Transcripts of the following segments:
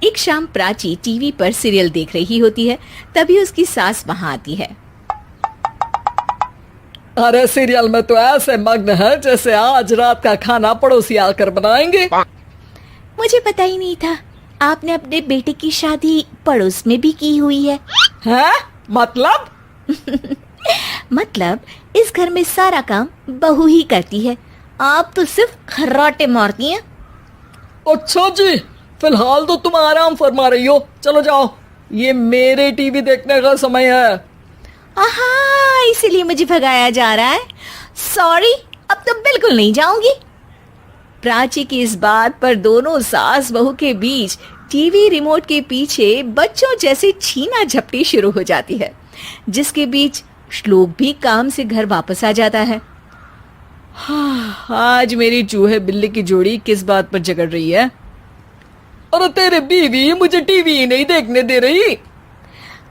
एक शाम प्राची टीवी पर सीरियल देख रही होती है। तभी उसकी सास वहां आती है। अरे सीरियल में तो ऐसे मग्न है जैसे आज रात का खाना पड़ोसी आकर बनाएंगे। मुझे पता ही नहीं था आपने अपने बेटे की शादी पड़ोस में भी की हुई है। हैं? मतलब? मतलब इस घर में सारा काम बहू ही करती है, आप तो सिर्फ खर्राटे मारती हैं। अच्छा जी, फिलहाल तो तुम आराम फरमा रही हो, चलो जाओ, ये मेरे टीवी देखने का समय है। आहा, इसीलिए मुझे भगाया जा रहा है। सॉरी, अब तो बिल्कुल नहीं जाऊंगी। प्राची की इस बात पर दोनों सास बहू के बीच टीवी रिमोट के पीछे बच्चों जैसे छीना झपटी शुरू हो जाती है, जिसके बीच श्लोक भी काम से घर वापस आ जाता है। आज मेरी चूहे बिल्ली की जोड़ी किस बात पर झगड़ रही है? अरे तेरे बीवी मुझे टीवी ही नहीं देखने दे रही।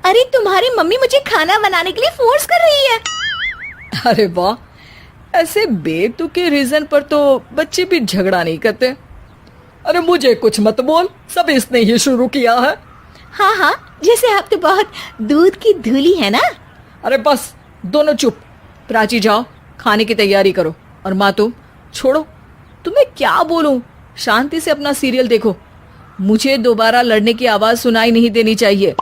अरे तुम्हारी मम्मी मुझे खाना बनाने के लिए फोर्स कर रही है। अरे वाह, ऐसे बेतुके रीजन पर तो बच्चे भी झगड़ा नहीं करते। अरे मुझे कुछ मत बोल, सब इसने ही शुरू किया है। हाँ हाँ, जैसे आप तो बहुत दूध की धूली है ना। अरे बस दोनों चुप। प्राची जाओ, खाने की तैयारी करो। और माँ तुम छोड़ो, तुम्हें क्या बोलूं, शांति से अपना सीरियल देखो, मुझे दोबारा लड़ने की आवाज सुनाई नहीं देनी चाहिए।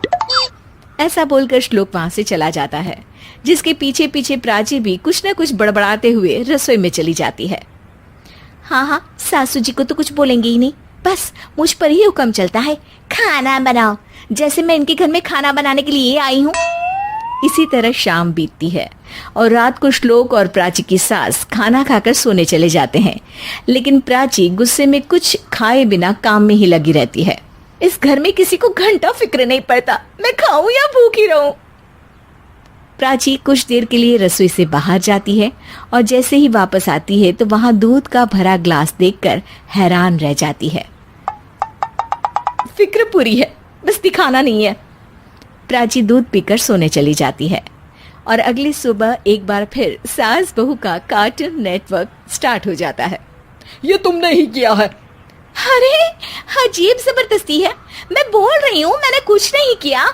ऐसा बोलकर श्लोक वहां से चला जाता है, जिसके पीछे पीछे प्राची भी कुछ न कुछ बड़बड़ाते हुए रसोई में चली जाती है। हाँ हाँ, सासू जी को तो कुछ बोलेंगे ही नहीं, बस मुझ पर ही हुक्म चलता है, खाना बनाओ, जैसे मैं इनके घर में खाना बनाने के लिए आई हूँ। इसी तरह शाम बीतती है और रात को श्लोक और प्राची की सास खाना खाकर सोने चले जाते हैं, लेकिन प्राची गुस्से में कुछ खाए बिना काम में ही लगी रहती है। इस घर में किसी को घंटा फिक्र नहीं पड़ता, मैं खाऊं या भूखी रहूं। प्राची कुछ देर के लिए रसोई से बाहर जाती है और जैसे ही वापस आती है तो वहां दूध का भरा ग्लास देखकर हैरान रह जाती है। फिक्र पूरी है, बस दिखाना नहीं है। प्राची दूध पीकर सोने चली जाती है और अगली सुबह एक बार फिर सास बहू का कार्टून नेटवर्क स्टार्ट हो जाता है। ये तुमने ही किया है। अरे अजीब जबरदस्ती है, मैं बोल रही हूँ मैंने कुछ नहीं किया।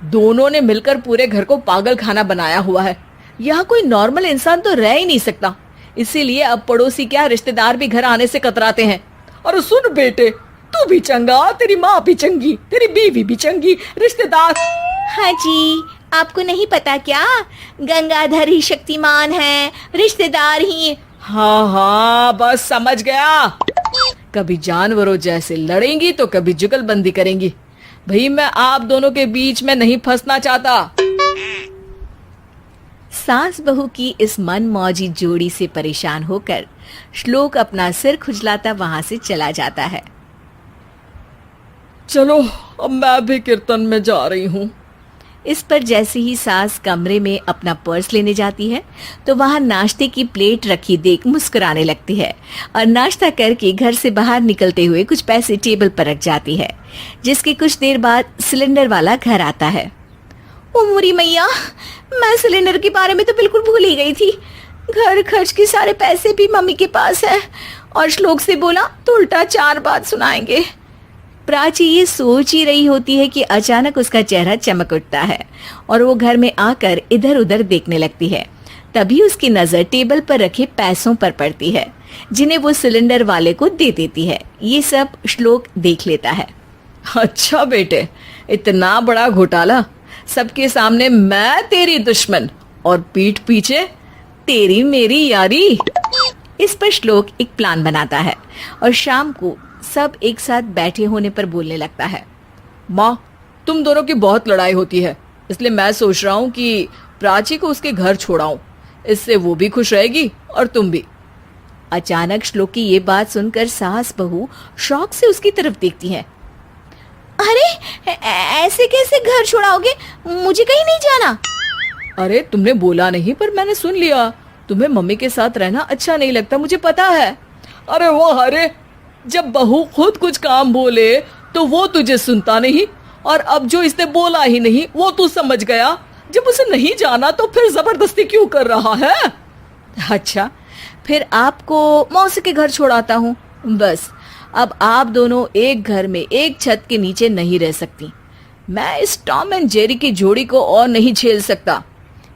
दोनों ने मिलकर पूरे घर को पागल खाना बनाया हुआ है। यहाँ कोई नॉर्मल इंसान तो रह ही नहीं सकता, इसीलिए अब पड़ोसी क्या रिश्तेदार भी घर आने से कतराते हैं। और सुन बेटे, तू भी चंगा, तेरी माँ भी चंगी, तेरी बीवी भी चंगी, रिश्तेदार। हाँ जी, आपको नहीं पता क्या, गंगाधर ही शक्तिमान है, रिश्तेदार ही। हाँ हाँ, बस समझ गया। कभी जानवरों जैसे लड़ेंगी तो कभी जुगलबंदी करेंगी। भाई मैं आप दोनों के बीच में नहीं फंसना चाहता। सास बहू की इस मनमौजी जोड़ी से परेशान होकर श्लोक अपना सिर खुजलाता वहां से चला जाता है। चलो अब मैं भी कीर्तन में जा रही हूँ। इस पर जैसे ही सास कमरे में अपना पर्स लेने जाती है तो वहां नाश्ते की प्लेट रखी देख मुस्कुराने लगती है और नाश्ता करके घर से बाहर निकलते हुए कुछ पैसे टेबल पर रख जाती है, जिसके कुछ देर बाद सिलेंडर वाला घर आता है। ओ मुरी मैया, मैं सिलेंडर के बारे में तो बिल्कुल भूल ही गई थी। घर खर्च के सारे पैसे भी मम्मी के पास है और श्लोक से बोला तो उल्टा 4 बात सुनाएंगे। प्राची ये सोच ही रही होती है कि अचानक उसका चेहरा चमक उठता है और वो घर में आकर इधर उधर देखने लगती है। तभी उसकी नजर टेबल पर रखे पैसों पर पड़ती है, जिन्हें वो सिलेंडर वाले को दे देती है। ये सब श्लोक देख लेता है। अच्छा बेटे, इतना बड़ा घोटाला, सबके सामने मैं तेरी दुश्मन और पीठ पीछे तेरी मेरी यारी। इस पर श्लोक एक प्लान बनाता है और शाम को सब एक साथ बैठे होने पर बोलने लगता है। माँ, तुम दोनों की बहुत लड़ाई होती है, इसलिए मैं सोच रहा हूँ कि प्राची को उसके घर छोड़ाऊं, इससे वो भी खुश रहेगी और तुम भी। अचानक श्लोक की ये बात सुनकर सास बहू शौक से उसकी तरफ देखती है। अरे ऐसे कैसे घर छोड़ाओगे, मुझे कहीं नहीं जाना। अरे तुमने बोला नहीं पर मैंने सुन लिया, तुम्हें मम्मी के साथ रहना अच्छा नहीं लगता, मुझे पता है। अरे वो अरे, जब बहू खुद कुछ काम बोले तो वो तुझे सुनता नहीं, और अब जो इसने बोला ही नहीं वो तू समझ गया। जब उसे नहीं जाना तो फिर जबरदस्ती क्यों कर रहा है? अच्छा, फिर आपको मौसी के घर छोड़ाता हूँ, बस अब आप दोनों एक घर में एक छत के नीचे नहीं रह सकती। मैं इस टॉम एंड जेरी की जोड़ी को और नहीं झेल सकता।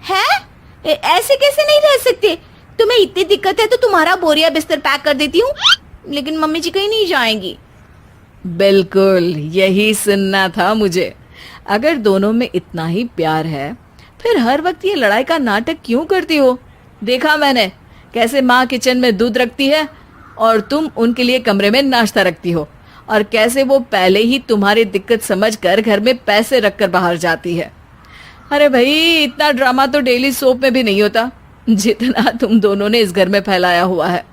है? ऐसे कैसे नहीं रह सकते? तुम्हें इतनी दिक्कत है तो तुम्हारा बोरिया बिस्तर पैक कर देती हूँ, लेकिन मम्मी जी कहीं नहीं जाएंगी। बिल्कुल यही सुनना था मुझे। अगर दोनों में इतना ही प्यार है फिर हर वक्त ये लड़ाई का नाटक क्यों करती हो? देखा मैंने कैसे माँ किचन में दूध रखती है और तुम उनके लिए कमरे में नाश्ता रखती हो, और कैसे वो पहले ही तुम्हारी दिक्कत समझकर घर में पैसे रखकर बाहर जाती है। अरे भाई, इतना ड्रामा तो डेली सोप में भी नहीं होता जितना तुम दोनों ने इस घर में फैलाया हुआ है।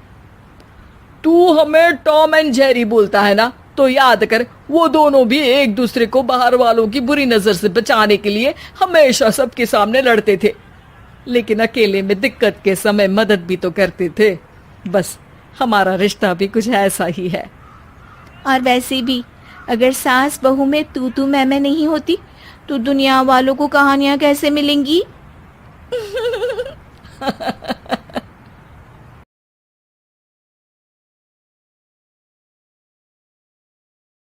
तू हमें टॉम एंड जेरी बोलता है ना, तो याद कर वो दोनों भी एक दूसरे को बाहर वालों की बुरी नजर से बचाने के लिए हमेशा सबके सामने लड़ते थे, लेकिन अकेले में दिक्कत के समय मदद भी तो करते थे। बस हमारा रिश्ता भी कुछ ऐसा ही है। और वैसे भी अगर सास बहू में तू मैं नहीं होती तो दुनिया वालों को कहानियां कैसे मिलेंगी?